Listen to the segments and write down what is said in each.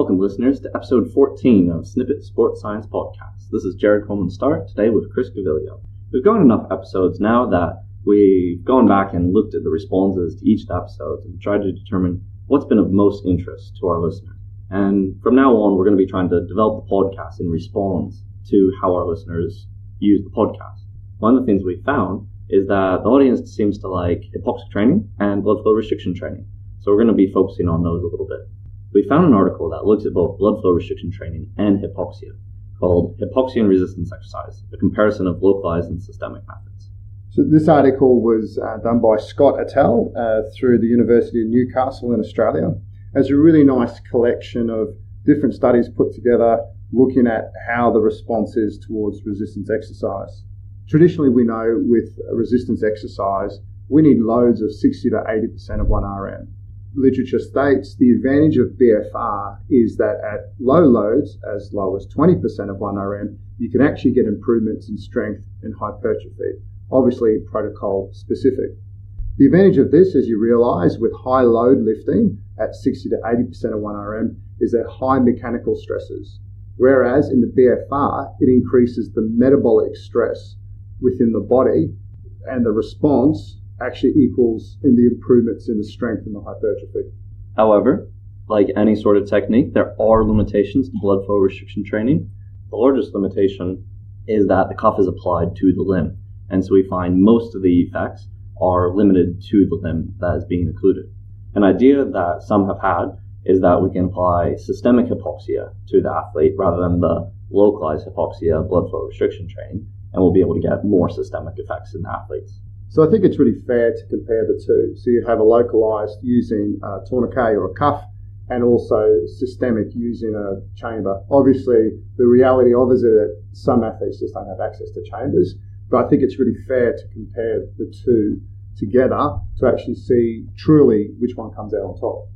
Welcome, listeners, to episode 14 of Snippit Sports Science Podcast. This is Jared Coleman-Starr, today with Chris Gaviglio. We've gone enough episodes now that we've gone back and looked at the responses to each of the episodes and tried to determine what's been of most interest to our listeners. And from now on, we're going to be trying to develop the podcast in response to how our listeners use the podcast. One of the things we found is that the audience seems to like hypoxic training and blood flow restriction training. So we're going to be focusing on those a little bit. We found an article that looks at both blood flow restriction training and hypoxia, called Hypoxia and Resistance Exercise, a comparison of localized and systemic methods. So this article was done by Scott et al. Through the University of Newcastle in Australia. It's a really nice collection of different studies put together looking at how the response is towards resistance exercise. Traditionally, we know with resistance exercise, we need loads of 60 to 80% of 1 RM. Literature states the advantage of BFR is that at low loads, as low as 20% of 1 RM, you can actually get improvements in strength and hypertrophy, obviously protocol specific. The advantage of this, as you realise, with high load lifting at 60 to 80% of 1 RM, is that high mechanical stresses, whereas in the BFR, it increases the metabolic stress within the body, and the response actually equals in the improvements in the strength and the hypertrophy. However, like any sort of technique, there are limitations to blood flow restriction training. The largest limitation is that the cuff is applied to the limb, and so we find most of the effects are limited to the limb that is being occluded. An idea that some have had is that we can apply systemic hypoxia to the athlete rather than the localized hypoxia blood flow restriction training, and we'll be able to get more systemic effects in the athletes. So I think it's really fair to compare the two. So you have a localized using a tourniquet or a cuff, and also systemic using a chamber. Obviously, the reality of it is that some athletes just don't have access to chambers, but I think it's really fair to compare the two together to actually see truly which one comes out on top.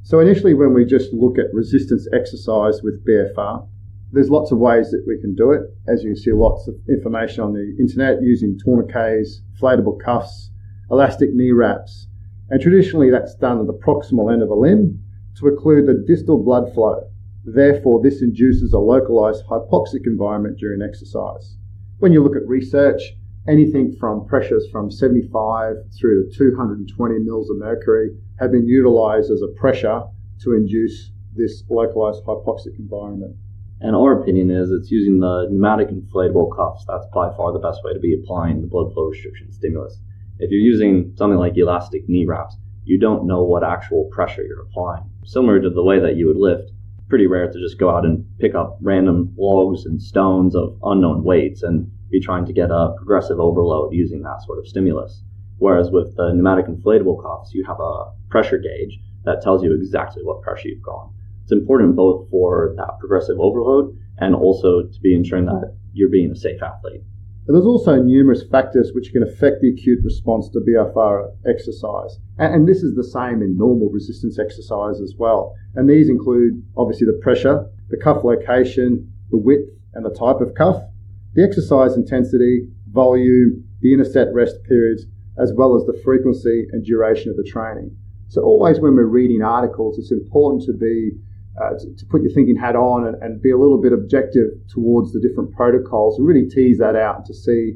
So initially, when we just look at resistance exercise with BFR, there's lots of ways that we can do it. As you can see, lots of information on the internet using tourniquets, inflatable cuffs, elastic knee wraps. And traditionally, that's done at the proximal end of a limb to occlude the distal blood flow. Therefore, this induces a localized hypoxic environment during exercise. When you look at research, anything from pressures from 75 through to 220 mils of mercury have been utilized as a pressure to induce this localized hypoxic environment. And our opinion is it's using the pneumatic inflatable cuffs. That's by far the best way to be applying the blood flow restriction stimulus. If you're using something like elastic knee wraps, you don't know what actual pressure you're applying. Similar to the way that you would lift, pretty rare to just go out and pick up random logs and stones of unknown weights and be trying to get a progressive overload using that sort of stimulus. Whereas with the pneumatic inflatable cuffs, you have a pressure gauge that tells you exactly what pressure you've gone. It's important both for that progressive overload and also to be ensuring that you're being a safe athlete. But there's also numerous factors which can affect the acute response to BFR exercise. And this is the same in normal resistance exercise as well. And these include obviously the pressure, the cuff location, the width and the type of cuff, the exercise intensity, volume, the interset rest periods, as well as the frequency and duration of the training. So always when we're reading articles, it's important to be to put your thinking hat on and be a little bit objective towards the different protocols and really tease that out to see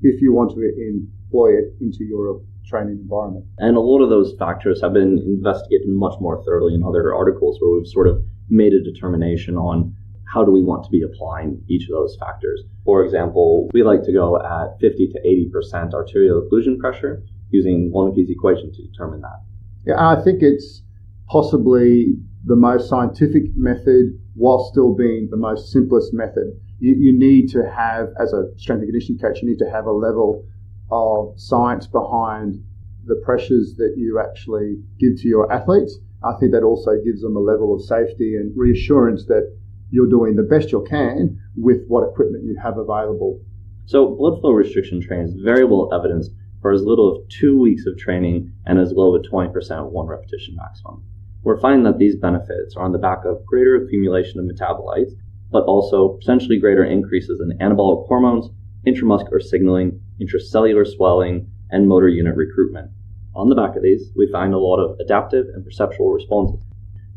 if you want to employ it into your training environment. And a lot of those factors have been investigated much more thoroughly in other articles where we've sort of made a determination on how do we want to be applying each of those factors. For example, we like to go at 50 to 80% arterial occlusion pressure using Lonnke's equation to determine that. Yeah, I think it's possibly the most scientific method while still being the most simplest method. You need to have, as a strength and conditioning coach, you need to have a level of science behind the pressures that you actually give to your athletes. I think that also gives them a level of safety and reassurance that you're doing the best you can with what equipment you have available. So blood flow restriction training is very well evidenced for as little as 2 weeks of training and as low as 20% of one repetition maximum. We're finding that these benefits are on the back of greater accumulation of metabolites, but also potentially greater increases in anabolic hormones, intramuscular signaling, intracellular swelling, and motor unit recruitment. On the back of these, we find a lot of adaptive and perceptual responses.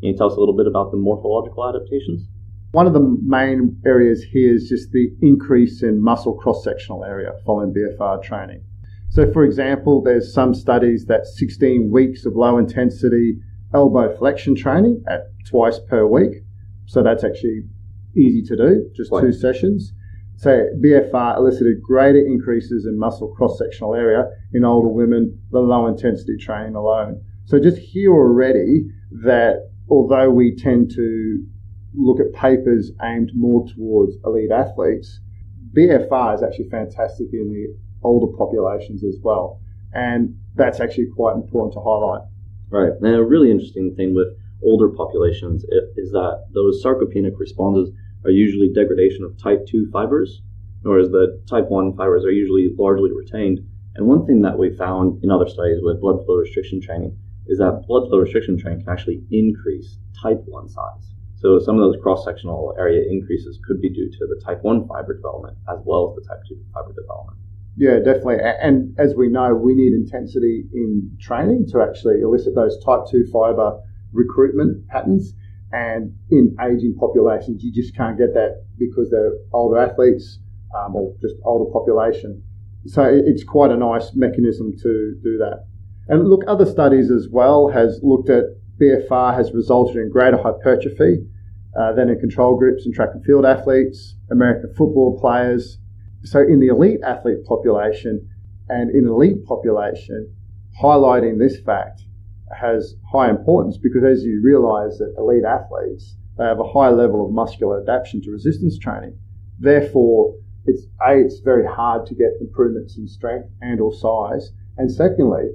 Can you tell us a little bit about the morphological adaptations? One of the main areas here is just the increase in muscle cross-sectional area following BFR training. So, for example, there's some studies that 16 weeks of low-intensity elbow flexion training at twice per week. So that's actually easy to do, just 2 sessions. So BFR elicited greater increases in muscle cross-sectional area in older women than low-intensity training alone. So just here already that although we tend to look at papers aimed more towards elite athletes, BFR is actually fantastic in the older populations as well. And that's actually quite important to highlight. Right. And a really interesting thing with older populations is that those sarcopenic responses are usually degradation of type 2 fibers, whereas the type 1 fibers are usually largely retained. And one thing that we found in other studies with blood flow restriction training is that blood flow restriction training can actually increase type 1 size. So some of those cross-sectional area increases could be due to the type 1 fiber development as well as the type 2 fiber development. Yeah, definitely. And as we know, we need intensity in training to actually elicit those type 2 fiber recruitment patterns. And in aging populations, you just can't get that because they're older athletes or just older population. So it's quite a nice mechanism to do that. And look, other studies as well has looked at BFR has resulted in greater hypertrophy than in control groups in track and field athletes, American football players. So in the elite athlete population and in elite population, highlighting this fact has high importance because as you realise that elite athletes, they have a high level of muscular adaptation to resistance training. Therefore, it's very hard to get improvements in strength and or size. And secondly,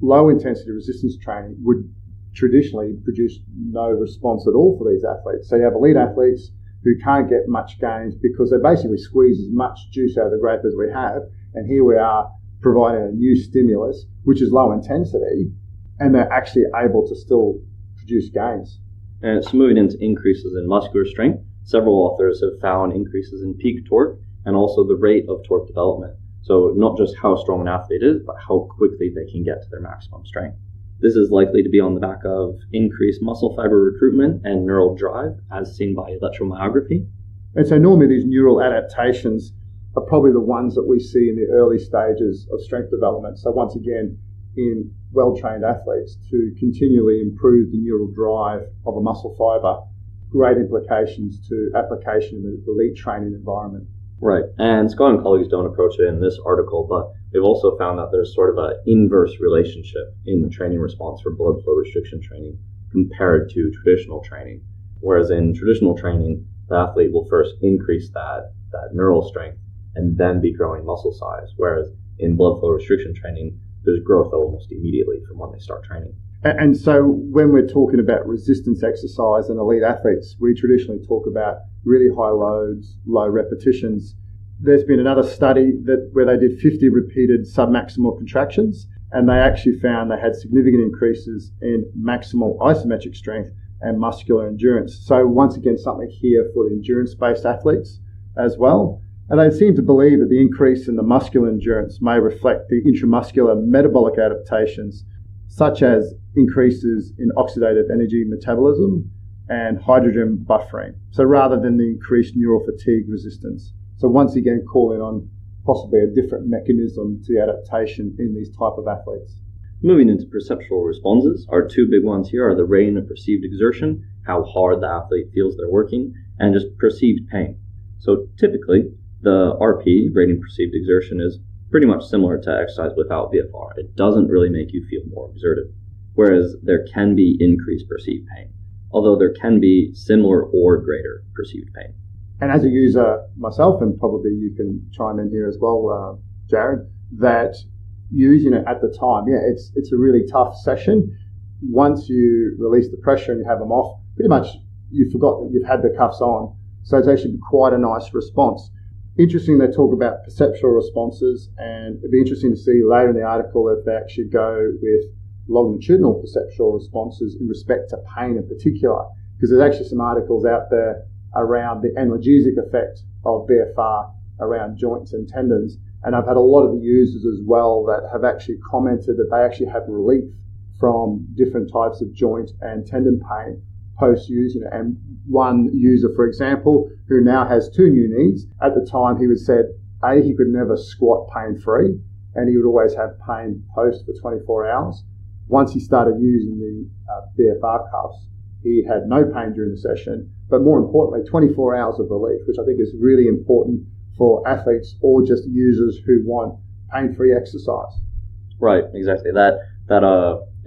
low intensity resistance training would traditionally produce no response at all for these athletes. So you have elite athletes who can't get much gains because they basically squeeze as much juice out of the grape as we have. And here we are providing a new stimulus, which is low intensity, and they're actually able to still produce gains. And so moving into increases in muscular strength, several authors have found increases in peak torque and also the rate of torque development. So not just how strong an athlete is, but how quickly they can get to their maximum strength. This is likely to be on the back of increased muscle fiber recruitment and neural drive, as seen by electromyography. And so normally these neural adaptations are probably the ones that we see in the early stages of strength development. So once again, in well-trained athletes, to continually improve the neural drive of a muscle fiber, great implications to application in the elite training environment. Right, and Scott and colleagues don't approach it in this article, but we've also found that there's sort of an inverse relationship in the training response for blood flow restriction training compared to traditional training. Whereas in traditional training, the athlete will first increase that neural strength and then be growing muscle size. Whereas in blood flow restriction training, there's growth almost immediately from when they start training. And so when we're talking about resistance exercise and elite athletes, we traditionally talk about really high loads, low repetitions. There's been another study where they did 50 repeated submaximal contractions, and they actually found they had significant increases in maximal isometric strength and muscular endurance. So once again, something here for the endurance-based athletes as well. And they seem to believe that the increase in the muscular endurance may reflect the intramuscular metabolic adaptations, such as increases in oxidative energy metabolism and hydrogen buffering. So rather than the increased neural fatigue resistance. So once again, calling on possibly a different mechanism to the adaptation in these type of athletes. Moving into perceptual responses, our two big ones here are the rating of perceived exertion, how hard the athlete feels they're working, and just perceived pain. So typically, the RP, rating perceived exertion, is pretty much similar to exercise without BFR. It doesn't really make you feel more exerted, whereas there can be increased perceived pain, although there can be similar or greater perceived pain. And as a user myself, and probably you can chime in here as well, Jared, that using it at the time, it's a really tough session. Once you release the pressure and you have them off, pretty much you forgot that you've had the cuffs on. So it's actually quite a nice response. Interesting, they talk about perceptual responses, and it'd be interesting to see later in the article if they actually go with longitudinal perceptual responses in respect to pain in particular, because there's actually some articles out there around the analgesic effect of BFR around joints and tendons. And I've had a lot of the users as well that have actually commented that they actually have relief from different types of joint and tendon pain post-using it. And one user, for example, who now has two new knees, at the time he would said, he could never squat pain-free, and he would always have pain post for 24 hours. Once he started using the BFR cuffs, he had no pain during the session, but more importantly, 24 hours of relief, which I think is really important for athletes or just users who want pain-free exercise. Right, exactly. That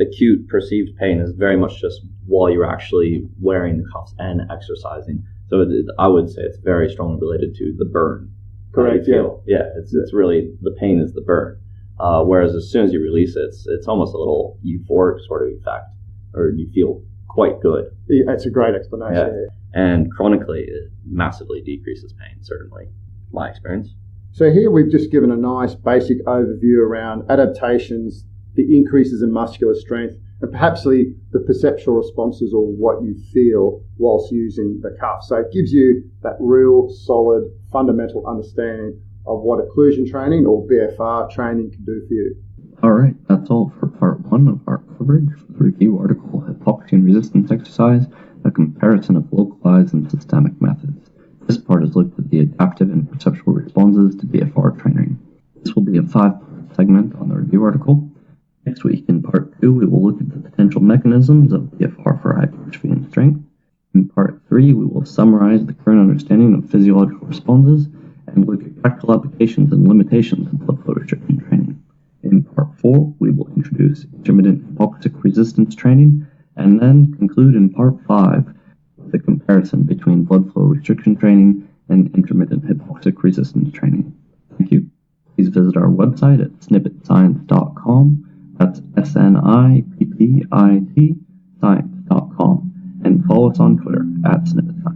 acute perceived pain is very much just while you're actually wearing the cuffs and exercising. So I would say it's very strongly related to the burn. Correct. Yeah. It's really the pain is the burn. Whereas as soon as you release it, it's almost a little euphoric sort of effect, or you feel quite good. Yeah, that's a great explanation. Yeah. And chronically, it massively decreases pain. Certainly, my experience. So here we've just given a nice basic overview around adaptations, the increases in muscular strength, and perhaps the perceptual responses or what you feel whilst using the cuff. So it gives you that real solid fundamental understanding of what occlusion training or BFR training can do for you. All right, that's all for part one of our coverage for the review article Hypoxia and Resistance Exercise, a comparison of localized and systemic methods. This part has looked at the adaptive and perceptual responses to BFR training. This will be a 5-part segment on the review article. Next week, in part 2, we will look at the potential mechanisms of BFR for hypertrophy and strength. In part 3, we will summarize the current understanding of physiological responses and look at practical applications and limitations of blood flow restriction training. In part 4, we will introduce intermittent hypoxic resistance training and then conclude in part 5 with the comparison between blood flow restriction training and intermittent hypoxic resistance training. Thank you. Please visit our website at snippitscience.com. That's SNIPPIT science.com, and follow us on Twitter at Snippit Science.